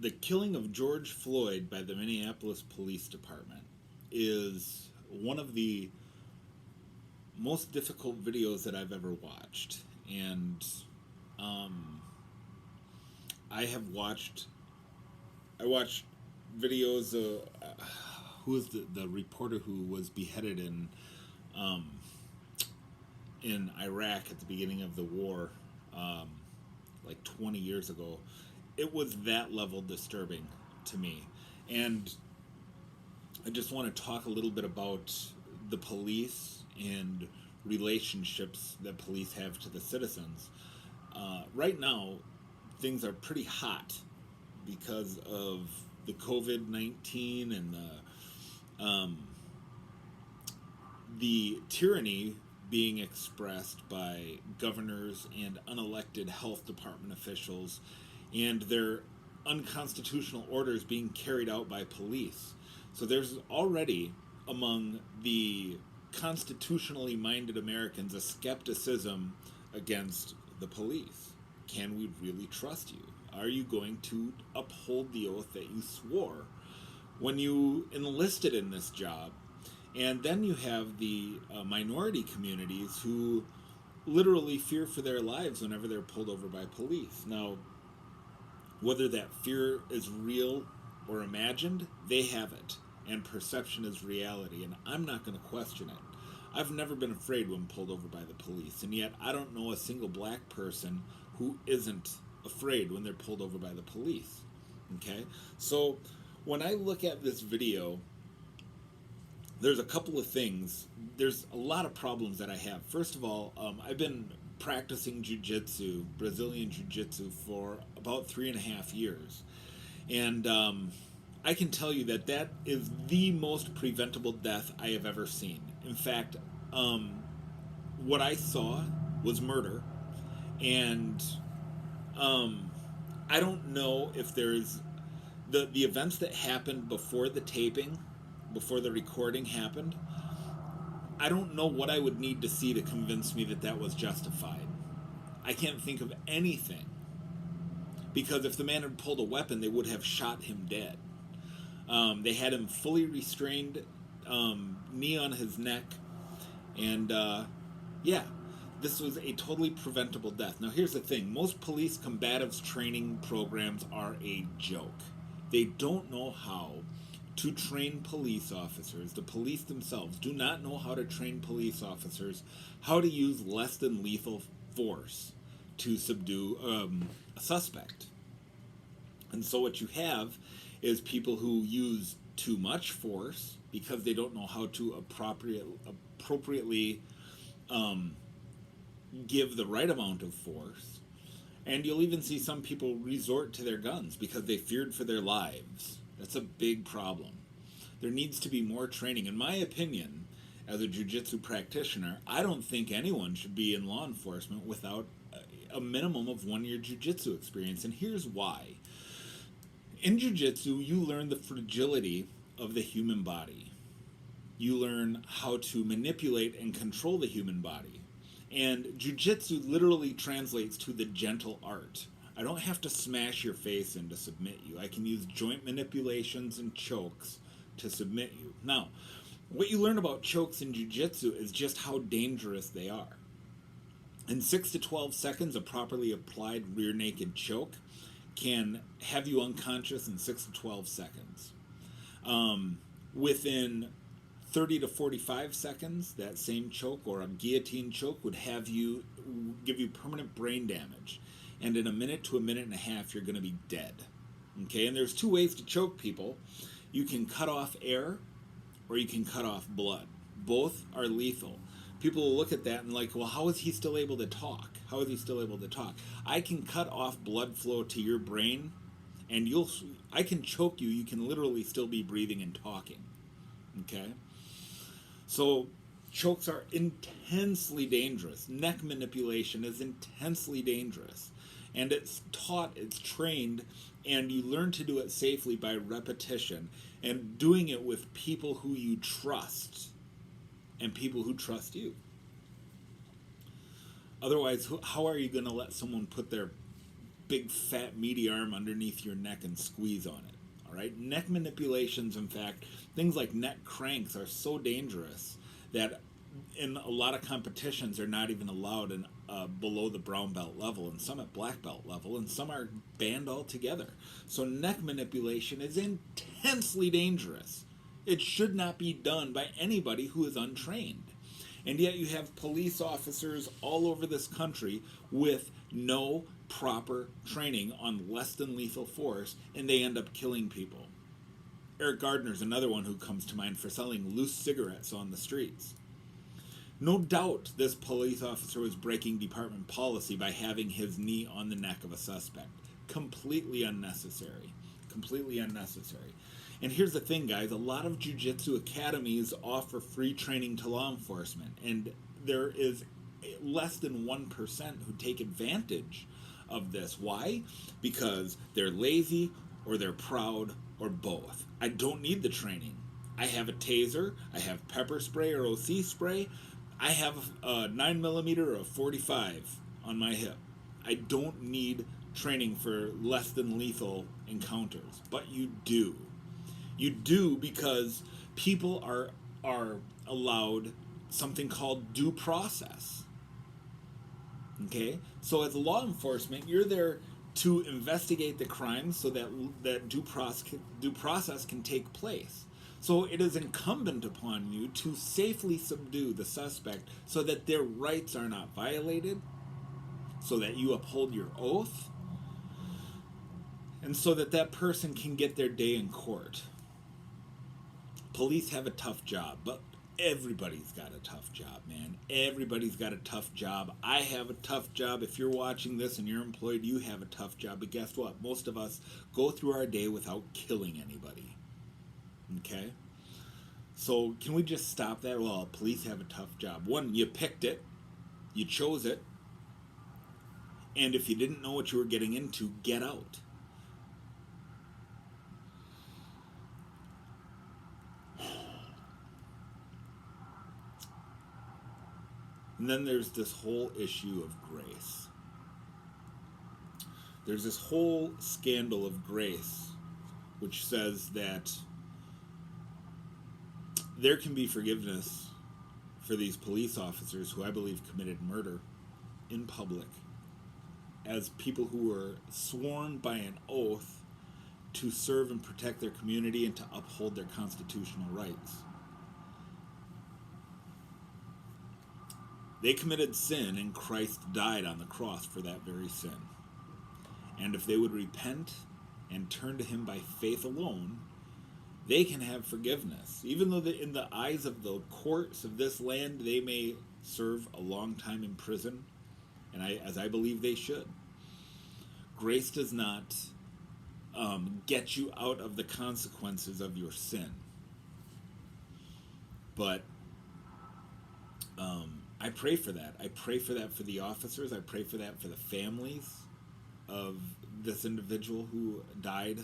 The killing of George Floyd by the Minneapolis Police Department is one of the most difficult videos that I've ever watched. And um, I have watched, I watched videos of who is the reporter who was beheaded um, in Iraq at the beginning of the war, um, like 20 years ago. It was that level disturbing to me. And I just want to talk a little bit about the police and relationships that police have to the citizens. Right now, things are pretty hot because of the COVID 19 and the tyranny being expressed by governors and unelected health department officials and their unconstitutional orders being carried out by police. So there's already among the constitutionally minded Americans a skepticism against the police. Can we really trust you? Are you going to uphold the oath that you swore when you enlisted in this job? And then you have the minority communities who literally fear for their lives whenever they're pulled over by police. Now, whether that fear is real or imagined, they have it. And perception is reality. And I'm not going to question it. I've never been afraid when pulled over by the police. And yet, I don't know a single black person who isn't afraid when they're pulled over by the police. Okay? So, when I look at this video, there's a couple of things. There's a lot of problems that I have. First of all, I've been practicing jiu-jitsu, Brazilian jiu-jitsu, for about 3.5 years. And I can tell you that that is the most preventable death I have ever seen. In fact, what I saw was murder. And I don't know if there's the events that happened before the taping, before the recording happened. I don't know what I would need to see to convince me that that was justified. I can't think of anything. Because if the man had pulled a weapon, they would have shot him dead. They had him fully restrained, knee on his neck, and yeah, this was a totally preventable death. Now here's the thing, most police combatives training programs are a joke. They don't know how to train police officers. The police themselves do not know how to train police officers how to use less than lethal force to subdue a suspect. And so what you have is people who use too much force because they don't know how to appropriately give the right amount of force. And you'll even see some people resort to their guns because they feared for their lives. That's a big problem. There needs to be more training. In my opinion, as a jiu-jitsu practitioner, I don't think anyone should be in law enforcement without a minimum of 1 year jiu-jitsu experience. And here's why. In jiu-jitsu, you learn the fragility of the human body. You learn how to manipulate and control the human body. And jiu-jitsu literally translates to the gentle art. I don't have to smash your face in to submit you. I can use joint manipulations and chokes to submit you. Now, what you learn about chokes in jiu-jitsu is just how dangerous they are. In 6 to 12 seconds, a properly applied rear naked choke can have you unconscious in 6 to 12 seconds. Within 30 to 45 seconds, that same choke or a guillotine choke would give you permanent brain damage. And in a minute to a minute and a half, you're going to be dead. Okay, and there's two ways to choke people. You can cut off air or you can cut off blood. Both are lethal. People will look at that and like, well, how is he still able to talk? How is he still able to talk? I can cut off blood flow to your brain, and I can choke you. You can literally still be breathing and talking. Okay? So chokes are intensely dangerous. Neck manipulation is intensely dangerous. And it's taught, it's trained, and you learn to do it safely by repetition and doing it with people who you trust and people who trust you. Otherwise, how are you going to let someone put their big fat meaty arm underneath your neck and squeeze on it. All right, neck manipulations, in fact, things like neck cranks are so dangerous that in a lot of competitions are not even allowed in below the brown belt level, and some at black belt level, and some are banned altogether. So neck manipulation is intensely dangerous. It should not be done by anybody who is untrained. And yet you have police officers all over this country with no proper training on less than lethal force, and they end up killing people. Eric Gardner's another one who comes to mind for selling loose cigarettes on the streets. No doubt this police officer was breaking department policy by having his knee on the neck of a suspect. Completely unnecessary. Completely unnecessary. And here's the thing, guys. A lot of jiu-jitsu academies offer free training to law enforcement, and there is less than 1% who take advantage of this. Why? Because they're lazy, or they're proud, or both. I don't need the training. I have a taser, I have pepper spray or OC spray, I have a 9mm or a 45 on my hip. I don't need training for less than lethal encounters, but you do. You do, because people are allowed something called due process. Okay? So as law enforcement, you're there to investigate the crime so that due process can take place. So it is incumbent upon you to safely subdue the suspect so that their rights are not violated, so that you uphold your oath, and so that that person can get their day in court. Police have a tough job, but everybody's got a tough job, man. Everybody's got a tough job. I have a tough job. If you're watching this and you're employed, you have a tough job. But guess what? Most of us go through our day without killing anybody. Okay? So can we just stop that? Well, police have a tough job. One, you picked it. You chose it. And if you didn't know what you were getting into, get out. And then there's this whole issue of grace. There's this whole scandal of grace, which says that there can be forgiveness for these police officers who I believe committed murder in public, as people who were sworn by an oath to serve and protect their community and to uphold their constitutional rights. They committed sin, and Christ died on the cross for that very sin. And if they would repent and turn to him by faith alone, they can have forgiveness. Even though in the eyes of the courts of this land, they may serve a long time in prison, and as I believe they should. Grace does not get you out of the consequences of your sin. But I pray for that. I pray for that for the officers. I pray for that for the families of this individual who died,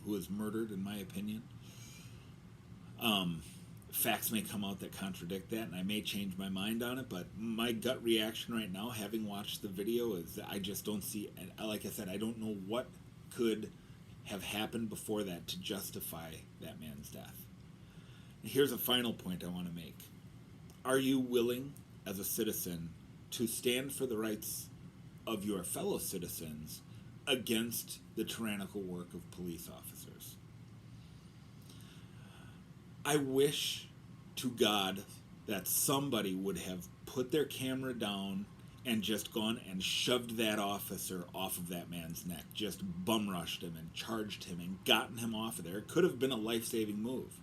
who was murdered, in my opinion. Facts may come out that contradict that, and I may change my mind on it, but my gut reaction right now, having watched the video, is that I just don't see, like I said, I don't know what could have happened before that to justify that man's death. And here's a final point I want to make. Are you willing, as a citizen, to stand for the rights of your fellow citizens against the tyrannical work of police officers? I wish to God that somebody would have put their camera down and just gone and shoved that officer off of that man's neck, just bum rushed him and charged him and gotten him off of there. It could have been a life-saving move.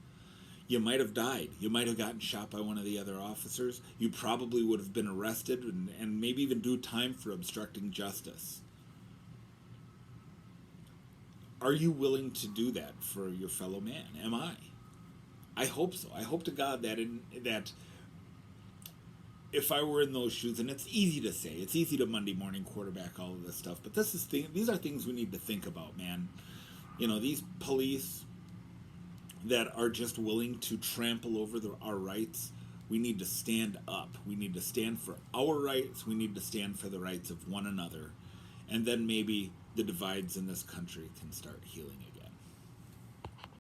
You might have died. You might have gotten shot by one of the other officers. You probably would have been arrested and maybe even do time for obstructing justice. Are you willing to do that for your fellow man? Am I? I hope so. I hope to God that that if I were in those shoes, and it's easy to say, it's easy to Monday morning quarterback all of this stuff, but these are things we need to think about, man. You know, these police that are just willing to trample over our rights, we need to stand up. We need to stand for our rights. We need to stand for the rights of one another. and then maybe the divides in this country can start healing again.